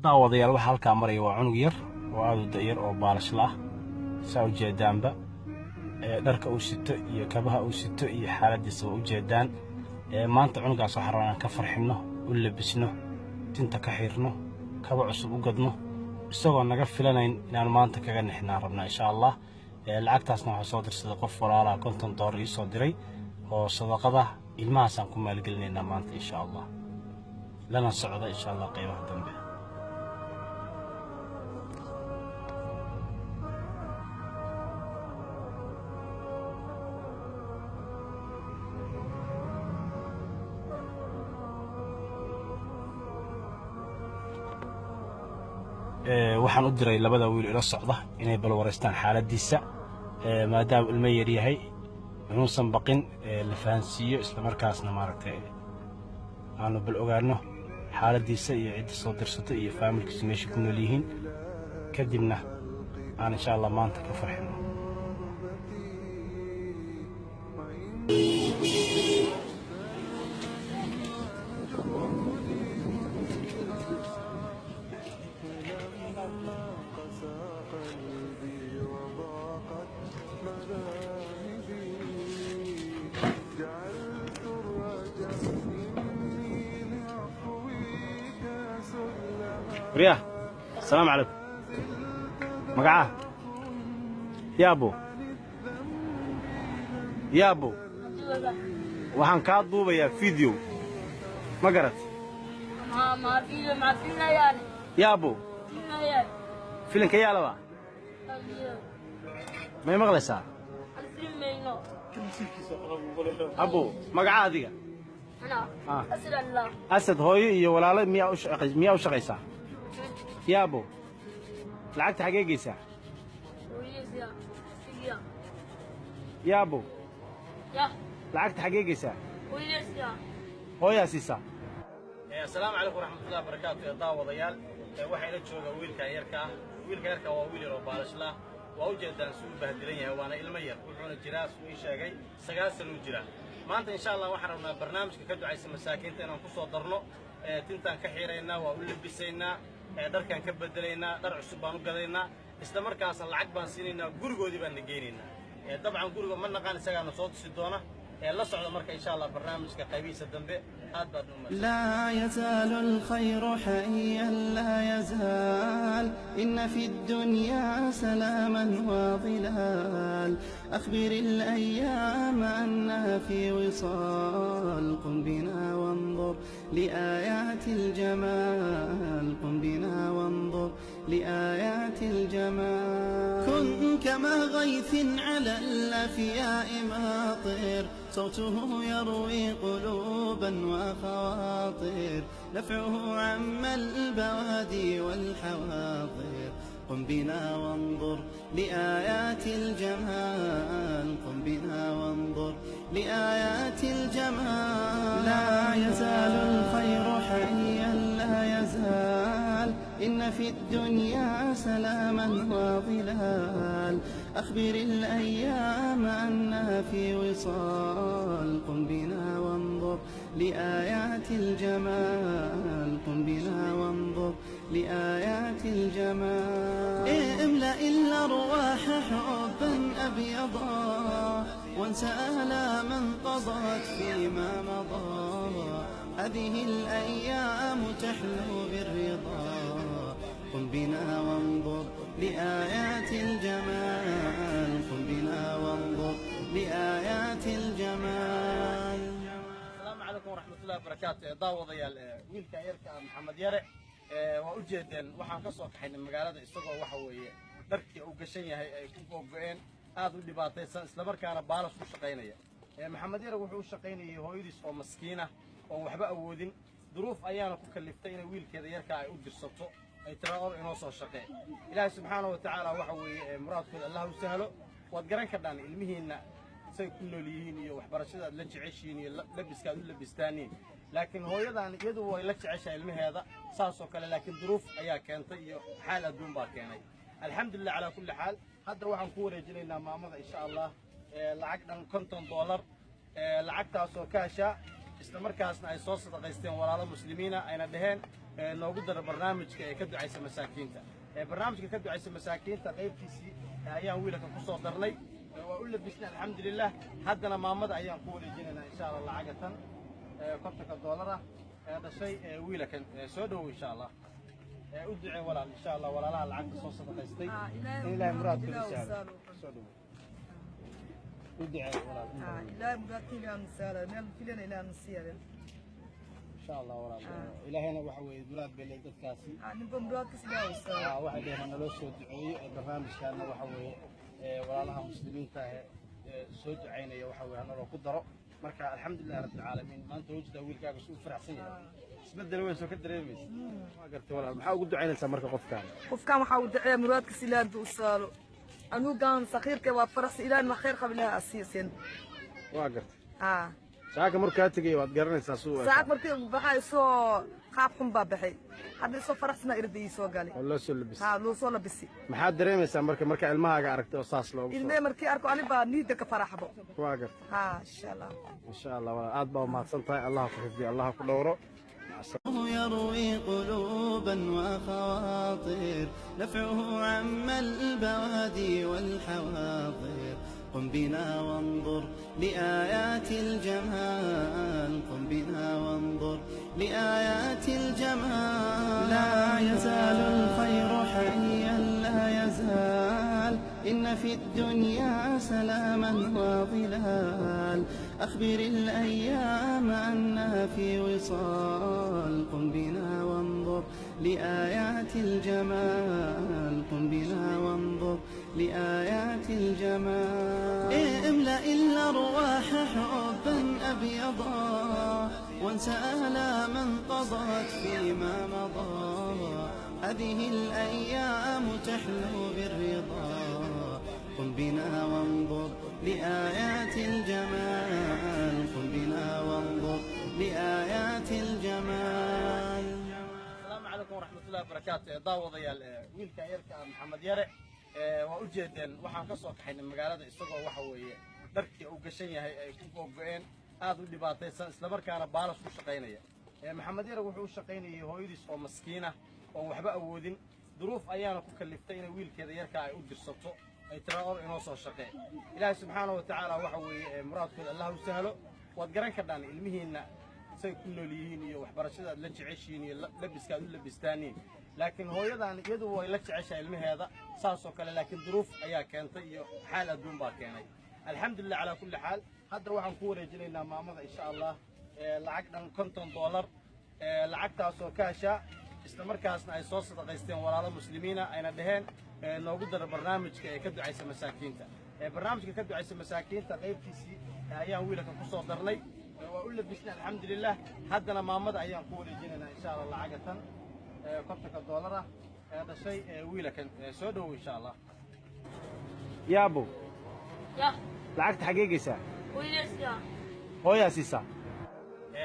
daawadayaal waxa halka maraya waa cunug yar oo aad u da'yar oo baalashl ah saa u jeedaanba dharka uu sito iyo kabaha uu sito iyo xaaladiisa u jeedaan maanta cunugaas waxa rabaan ka farxino u labisno tinta ka xirno kaba cusub u gadno isagoo naga filanayn inaan maanta kaga nixnaa rabna insha Allah lacagtaasna waxa soo dirsaday qof walaalaha $50 ii soo diray oo sadaqada ilmahaasaan ku maalgelinayna maanta insha Allah lana socda insha Allah qaybaha dambe waxaan u diray labada wiil ila socda inay bal wareystaan xaaladiisa maadaama ilmo yar yahay inuusan baqin la fahansiiyo isla markaasna maaragtay aanu bal ogaano xaaladiisa iyo cidda soo dirsato iyo faamilkiisa meesha ku nool yihiin kadibna aan insha Allah maanta ka farxino ريا السلام عليكم مقعه يا ابو waxaan ka duubayaa video ma garat ما فيلم ما فيلم يعني يا ابو فيلم كيالبا ما مقليsaa الفيلم مينو ابو مقعه adiga انا اسد الله اسد hooyo iyo walaalo miyaa u shaqaysaa يا ابو لعقت حقيقيسا يا ابو لعقت حقيقيسا هو يا سيسا السلام عليكم ورحمه الله وبركاته يا داوديال waxay la jooga wiilka yarka waa wiil yar oo baalashl ah waa u jeedaan suu bahdilan yahay waana ilmo yar wuxuuna jiraa suu sheegay 9 sano jira maanta insha Allah waxaan rabnaa barnaamijka ka ducaysa masaakiinta inaan ku soo darno tintaan ka xireynaa waa u labisaynaa dharkan ka bedelaynaa dhar cusub baan u gadaynaa isla markaasna lacag baan siinaynaa gurigoodii baan nageynayna dabcan guriga ma naqaan isagaana soo tusi doona la socda marka insha Allah barnaamijka qaybiisa dambe aad baad u mahadsan لا يزال الخير حيا لا يزال إن في الدنيا سلاما وظلال أخبر الأيام أنها في وصال قم بنا وانظر لآيات الجمال قم بنا وانظر لآيات الجمال كن كما غيث على الأفياء ماطر صوته يروي قلوبا وخواطر نفعه عم البوادي والحواضر قم بنا وانظر لآيات الجمال قم بنا وانظر لآيات الجمال لا يزال الخير حيا لا يزال إن في الدنيا سلاما وظلال أخبر الأيام أنها في وصال قم بنا وانظر لآيات الجمال قم بنا وانظر لآيات الجمال املأ الأرواح حبا أبيضا وانسى آلاما قضت فيما مضى هذه الأيام تحلو بالرضا قم بنا وانظر لآيات الجمال قم بنا وانظر لآيات الجمال السلام عليكم ورحمة الله وبركاته داوديال wiilka yarka Maxamed Yare waa u jeedeen waxaan ka soo kaxaynay magaalada isagoo waxa weeye dharkii uu gashan yahay ay ku go'een aad u dhibaataysan isla markaana baalas u shaqaynaya Maxamed Yare wuxuu u shaqaynayay hooyadiis oo maskiina oo waxba awoodin duruuf ayaana ku kaliftay in wiilkeeda yarka ay u dirsato ay tiraado inoo soo shaqeey Ilaahay subhanahu wa ta'ala waxa weeye muraadkooda Allah u sahlo wad garan ka dhan ilmihiina say ku nool yihiin iyo waxbarashada la jeceshiin iyo labiska u labistaaniin laakiin hooyadan iyadu way la jeceshay ilmaheeda saas oo kale laakiin duruuf ayaa keentay iyo xaal aduun baa keenay alxamdulillah ala kulli xaal hadda waxaan ku wareejinaynaa maamada insha Allah lacag dhan $50 lacagtaas oo kaasha isla markaasna ay soo sadaqaysteen walaalo muslimiina ayna dhaheen noogu dara barnaamijka ee ka ducaysa masaakiinta barnaamijka ka ducaysa masaakiinta qaybtiisii ayaan wiilka ku soo darnay waa u labisnay alxamdulilah haddana maamada ayaan ku wareejinaynaa insha allah lacagatan $50 ee dhashay wiilkan soo dhow insha allah u ducee walaal insha allah walaalaha lacagta soo sadaqaystay in ilaahay muraadkooda saaro soo dhow u ducee walaal ilaahay muraadkooda saaro meel filan ilaahay nasiiyo إن شاء الله ولا إلى هنا وحوي بلاد بلاد كاسي. نبغى مراد كسبة واحد هنا لو سود عي برنامج كان وحوي ولا لها مسلمين تاه سود عينه وحوي أنا لو قدره مركا الحمد لله رب العالمين ما أنت وجد أول كاغ سوق فرح سنة. بدل وين سوق الدريميس. ما قلت ولا محاول قد عينه سمرك قف كان. قف كان محاول دعي مراد كسيلان دوسالو. أنو كان صغير كوا فرس إلى ما خير قبلها أسيسين. واقف. ساعات مركاتي وتقرن ساسو ساعات مركي بحي سو خابكم بابحي حد سو فرسنا إردي سو قالي والله سو لبس لو سو لبسي ما حد دريميسا مركا الماها عرفته صاص لو إلمي مركي أركو أنا بنيدك فرح بو واقف إن شاء الله إن شاء الله ولا أدبا وما تصنطي الله يحفظك الله يدوره يروي قلوبا وخواطر نفعه عم البوادي والحواضر قم بنا وانظر لآيات الجمال قم بنا وانظر لآيات الجمال لا يزال الخير حيا لا يزال إن في الدنيا سلاما وظلال أخبر الأيام أنها في وصال قم بنا وانظر لآيات الجمال قم بنا وانظر لآيات الجمال املأ الأرواح حبا أبيضا وانسى آلاما قضت فيما مضى هذه الأيام تحلو بالرضا قم بنا وانظر لآيات الجمال قم بنا وانظر لآيات الجمال. السلام عليكم ورحمة الله وبركاته. داوض يا ويلك يركا محمد يرى وأجدن وحن كسر حين المجالات السوق وحوي دركي أو قشية هي كوكوين هذا اللي بعطيه سلامر كان بالس وشقينية محمد يرى وحوي شقينية هو يدرس أو مسكينة وحبا أودين ظروف أيانا كلفتين ويل كذا يركا يقدر صوته يتراور ينوصل شقين إلهي سبحانه وتعالى وحوي مراد كل الله وسهله وتقرن كدان المهين سيكون ليهين وحبرشة لنش عشين لبس كانوا لبستانين لكن هو يدان يدو لنش عش علمه هذا صاروا كلا لكن ظروف أيها كانت حالة دون باكيني الحمد لله على كل حال هذا روح نقول رجلنا ما مضى إن شاء الله لعقنا $50 لعقتها سو كاشا استمر كاسنا أي صوص تقيستين ولا مسلمين أين دهين نوجد البرنامج كدو عيسى مساكين برنامج كدو عيسى مساكين تغيب كيسي أيام ويلك قصة درني وأقول لك بسنا الحمد لله هذا ما مضى أيام قول جينا إن شاء الله لعقة $50 هذا شيء ويلك سودو إن شاء الله يا أبو يا لعقت حقيقي سا ويلسيا هو يا سيسا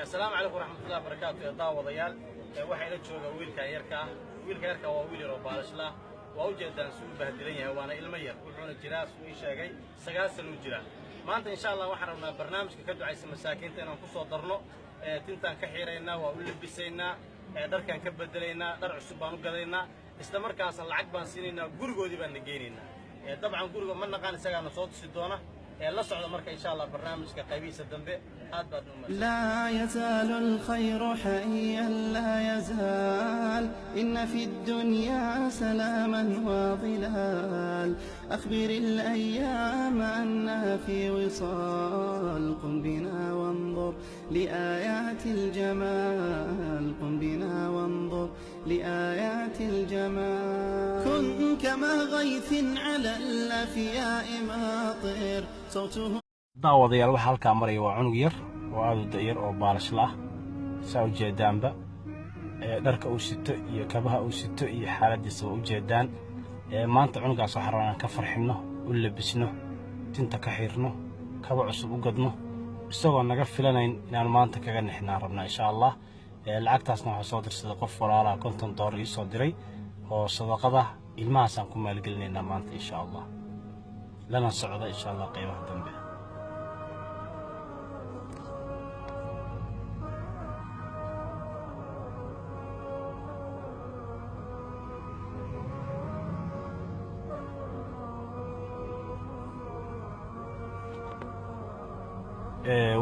السلام عليكم ورحمة الله وبركاته يا ضاو ضيال waxay la jooga wiilka yarka waa wiil yar oo baalashlaa waa u jeedaan suu bahdilan yahay waana ilmo yar wuxuuna jiraa suu ii sheegay 9 sano u jira maanta insha Allah waxaan rabnaa barnaamijka ka ducaysa masaakiinta inaan ku soo darno tintaan ka xiireynaa waa u labisaynaa dharkan ka bedelaynaa dhar cusub baan u gadaynaa isla markaas lacag baan siinaynaa gurigoodii baan nageynaa dabcan guriga ma naqaan isagaana soo tusi doona لا صعد مركا إن شاء الله برنامج كقبيس الدنبي لا يزال الخير حيا لا يزال إن في الدنيا سلاما وظلال أخبر الأيام أنها في وصال قم بنا وانظر لآيات الجمال قم بنا وانظر لآيات الجمال كن كما غيث على الأفياء ماطر daawadayaal waxa halka maray waa cunug yar oo aad u da'yar oo baalashlaah saa u jeedaanba dharka uu sito iyo kabaha uu sito iyo xaaladiisa u jeedaan maanta cunugaas waxa rabaan ka farxino u labisno tinta ka xirno kaba cusub u gadno isagoo naga filanayn inaan maanta kaga nixnaa rabna insha Allah lacagtaasna waxa soo dirsaday qof walaalaha $50 ii soo diray oo sadaqada ilmahaasaan ku maalgelinayna maanta insha Allah لنا الصعود إن شاء الله قيمة الدنبه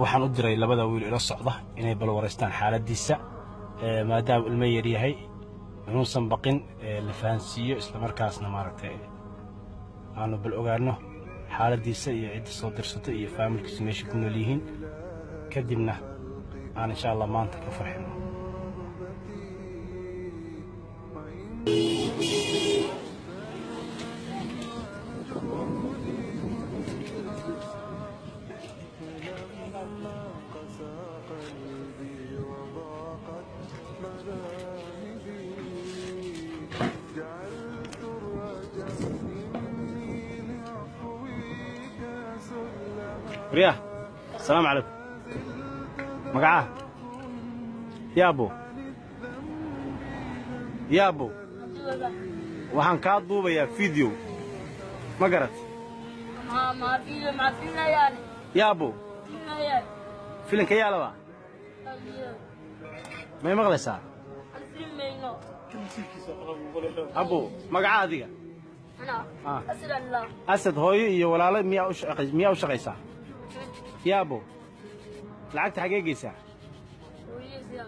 waxaan u diray labada wiil ila socda inay bal wareystaan xaaladiisa maadaama ilmo yar yahay inuusan baqin la fahansiiyo isla markaasna maaragtay aanu bal ogaano xaaladiisa iyo cidda soo dirsatay iyo faamilkiisa meesha ku nool yihiin kadibna aan insha allah maanta ka farxino ريا السلام عليكم مقعاه يا ابو waxaan ka duubayaa video ma garat ما فينا ما فينا يعني يا ابو فينا يعني filinka yaa laba may maqlaysaa فينا ابو magaca adiga أنا أسأل الله asad hooyo iyo walaalo miyaa u shaqaysaa يا ابو lacagta xagee geysaa ويزيا